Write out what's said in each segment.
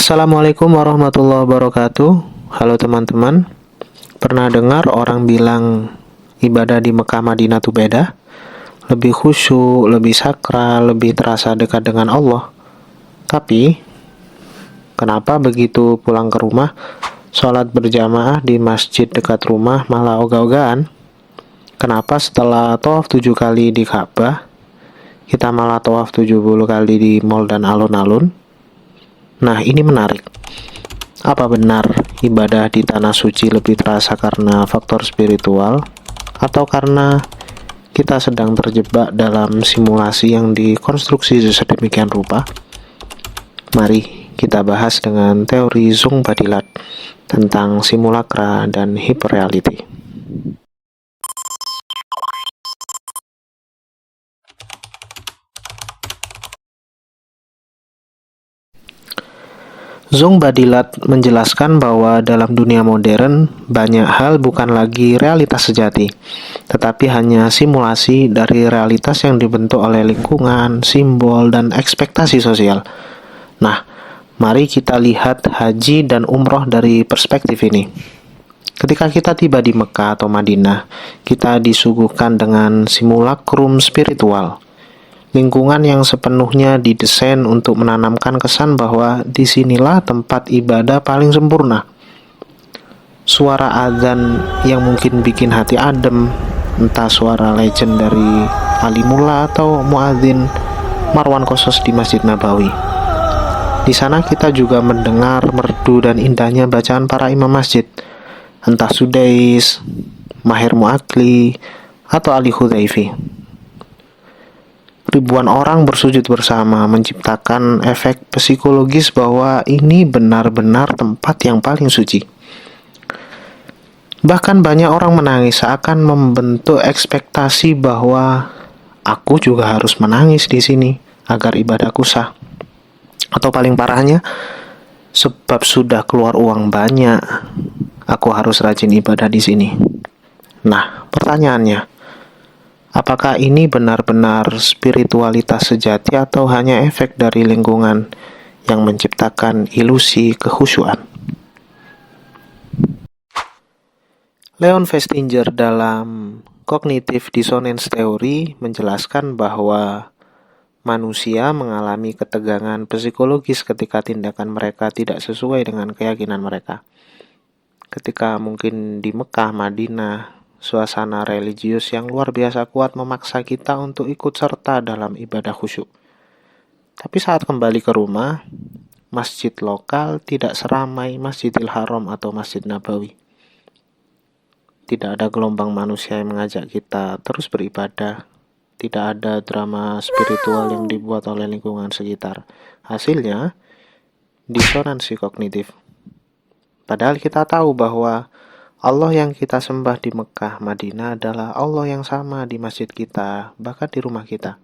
Assalamualaikum warahmatullahi wabarakatuh. Halo teman-teman. Pernah dengar orang bilang ibadah di Mekah Madinah tuh beda? Lebih khusyuk, lebih sakral, lebih terasa dekat dengan Allah. Tapi, kenapa begitu pulang ke rumah, sholat berjamaah di masjid dekat rumah malah ogah-ogahan? Kenapa setelah tawaf 7 kali di Ka'bah, kita malah tawaf 70 kali di mall dan alun-alun? Nah, ini menarik. Apa benar ibadah di tanah suci lebih terasa karena faktor spiritual atau karena kita sedang terjebak dalam simulasi yang dikonstruksi sedemikian rupa? Mari kita bahas dengan teori Zong Badilat tentang simulakra dan hyperreality. Zong Badilat menjelaskan bahwa dalam dunia modern, banyak hal bukan lagi realitas sejati, tetapi hanya simulasi dari realitas yang dibentuk oleh lingkungan, simbol, dan ekspektasi sosial. Nah, mari kita lihat haji dan umroh dari perspektif ini. Ketika kita tiba di Mekah atau Madinah, kita disuguhkan dengan simulakrum spiritual. Lingkungan yang sepenuhnya didesain untuk menanamkan kesan bahwa disinilah tempat ibadah paling sempurna. Suara azan yang mungkin bikin hati adem, entah suara legend dari Ali Mullah atau muadzin Marwan Qossos di Masjid Nabawi. Di sana kita juga mendengar merdu dan indahnya bacaan para imam masjid, entah Sudais, Maher Muakli, atau Ali Hudhaifi. Ribuan orang bersujud bersama, menciptakan efek psikologis bahwa ini benar-benar tempat yang paling suci. Bahkan banyak orang menangis seakan membentuk ekspektasi bahwa aku juga harus menangis di sini agar ibadahku sah. Atau paling parahnya, sebab sudah keluar uang banyak, aku harus rajin ibadah di sini. Nah, pertanyaannya, apakah ini benar-benar spiritualitas sejati atau hanya efek dari lingkungan yang menciptakan ilusi kekhusyuan? Leon Festinger dalam Cognitive Dissonance Theory menjelaskan bahwa manusia mengalami ketegangan psikologis ketika tindakan mereka tidak sesuai dengan keyakinan mereka. Ketika mungkin di Mekah, Madinah, suasana religius yang luar biasa kuat memaksa kita untuk ikut serta dalam ibadah khusyuk. Tapi saat kembali ke rumah, masjid lokal tidak seramai Masjidil Haram atau Masjid Nabawi. Tidak ada gelombang manusia yang mengajak kita terus beribadah. Tidak ada drama spiritual yang dibuat oleh lingkungan sekitar. Hasilnya, disonansi kognitif. Padahal kita tahu bahwa Allah yang kita sembah di Mekah, Madinah adalah Allah yang sama di masjid kita, bahkan di rumah kita.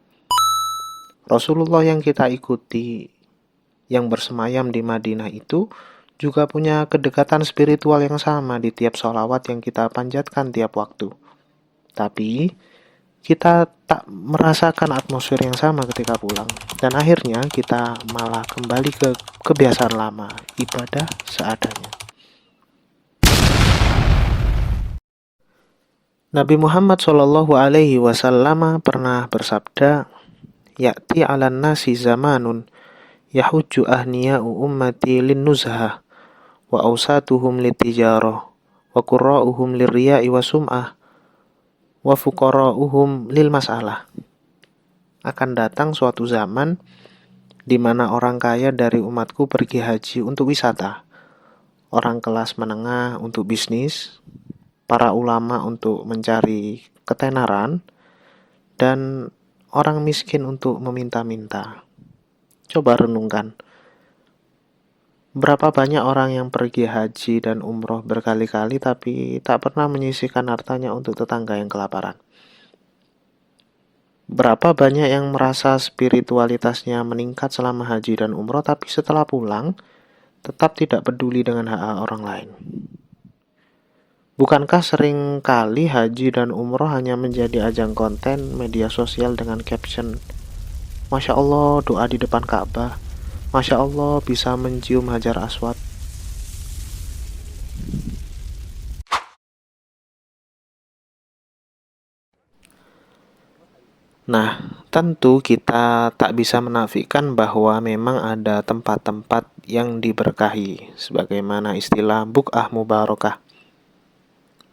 Rasulullah yang kita ikuti, yang bersemayam di Madinah itu, juga punya kedekatan spiritual yang sama di tiap sholawat yang kita panjatkan tiap waktu. Tapi, kita tak merasakan atmosfer yang sama ketika pulang. Dan akhirnya kita malah kembali ke kebiasaan lama, ibadah seadanya. Nabi Muhammad SAW pernah bersabda, "Ya'ti 'alan nasi zamanun yahujju ahniya'u ummati linnuzhah wa awsatuhum litijarah wa qurra'uhum lirriya'i wa sum'ah wa fuqara'uhum lil mas'alah." Akan datang suatu zaman di mana orang kaya dari umatku pergi haji untuk wisata, orang kelas menengah untuk bisnis, para ulama untuk mencari ketenaran, dan orang miskin untuk meminta-minta. Coba renungkan, berapa banyak orang yang pergi haji dan umroh berkali-kali tapi tak pernah menyisihkan hartanya untuk tetangga yang kelaparan? Berapa banyak yang merasa spiritualitasnya meningkat selama haji dan umroh tapi setelah pulang tetap tidak peduli dengan hak orang lain? Bukankah sering kali haji dan umroh hanya menjadi ajang konten media sosial dengan caption, "Masya Allah, doa di depan Ka'bah," Masya Allah bisa mencium Hajar Aswad. Nah, tentu kita tak bisa menafikan bahwa memang ada tempat-tempat yang diberkahi, sebagaimana istilah Buq'ah Mubarakah.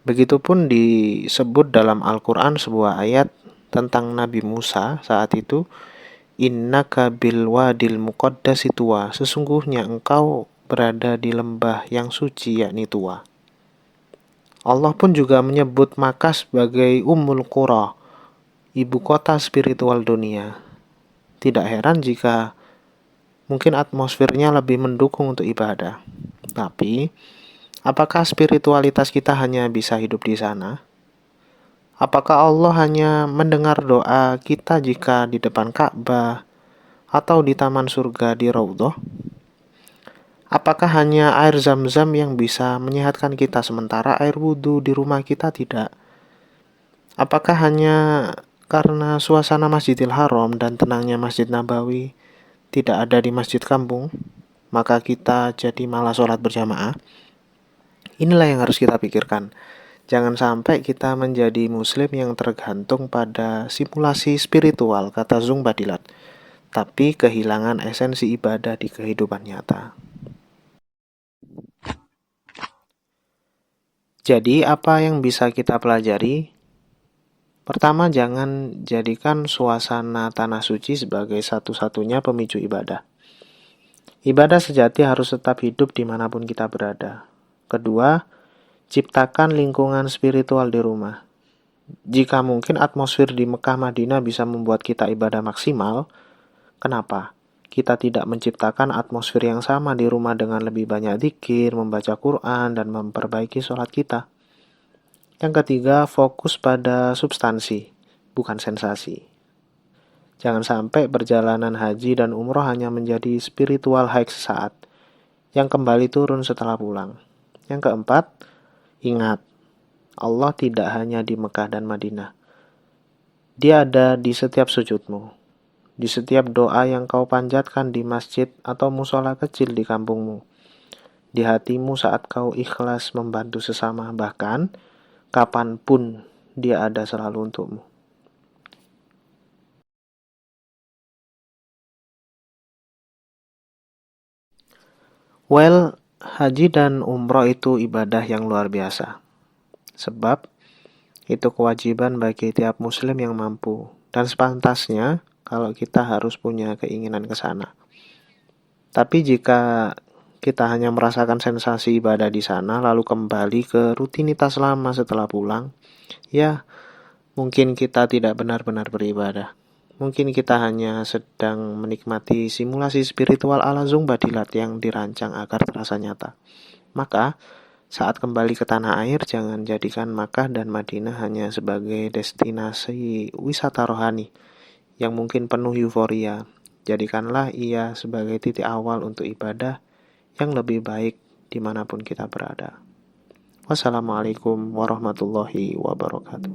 Begitupun disebut dalam Al-Quran sebuah ayat tentang Nabi Musa saat itu, Innaka bil wadil muqaddasi tuwa, sesungguhnya engkau berada di lembah yang suci yakni Tuwa. Allah pun juga menyebut Makkah sebagai Ummul Qura, ibu kota spiritual dunia. Tidak heran jika mungkin atmosfernya lebih mendukung untuk ibadah. Tapi, apakah spiritualitas kita hanya bisa hidup di sana? Apakah Allah hanya mendengar doa kita jika di depan Ka'bah atau di taman surga di Raudhah? Apakah hanya air zam-zam yang bisa menyehatkan kita sementara air wudhu di rumah kita tidak? Apakah hanya karena suasana Masjidil Haram dan tenangnya Masjid Nabawi tidak ada di masjid kampung, maka kita jadi malah sholat berjamaah? Inilah yang harus kita pikirkan. Jangan sampai kita menjadi muslim yang tergantung pada simulasi spiritual, kata Zung Badilat, tapi kehilangan esensi ibadah di kehidupan nyata. Jadi, apa yang bisa kita pelajari? Pertama, jangan jadikan suasana tanah suci sebagai satu-satunya pemicu ibadah. Ibadah sejati harus tetap hidup dimanapun kita berada. Kedua, ciptakan lingkungan spiritual di rumah. Jika mungkin atmosfer di Mekah Madinah bisa membuat kita ibadah maksimal, kenapa kita tidak menciptakan atmosfer yang sama di rumah dengan lebih banyak zikir, membaca Quran, dan memperbaiki sholat kita? Yang ketiga, fokus pada substansi, bukan sensasi. Jangan sampai perjalanan haji dan umroh hanya menjadi spiritual hike sesaat, yang kembali turun setelah pulang. Yang keempat, ingat, Allah tidak hanya di Mekah dan Madinah. Dia ada di setiap sujudmu, di setiap doa yang kau panjatkan di masjid atau musola kecil di kampungmu, di hatimu saat kau ikhlas membantu sesama, bahkan kapanpun dia ada selalu untukmu. Well, haji dan umroh itu ibadah yang luar biasa. Sebab itu kewajiban bagi tiap muslim yang mampu. Dan sepantasnya kalau kita harus punya keinginan ke sana. Tapi jika kita hanya merasakan sensasi ibadah di sana lalu kembali ke rutinitas lama setelah pulang, ya mungkin kita tidak benar-benar beribadah. Mungkin kita hanya sedang menikmati simulasi spiritual ala Zung Badilat yang dirancang agar terasa nyata. Maka, saat kembali ke tanah air, jangan jadikan Makkah dan Madinah hanya sebagai destinasi wisata rohani yang mungkin penuh euforia. Jadikanlah ia sebagai titik awal untuk ibadah yang lebih baik dimanapun kita berada. Wassalamualaikum warahmatullahi wabarakatuh.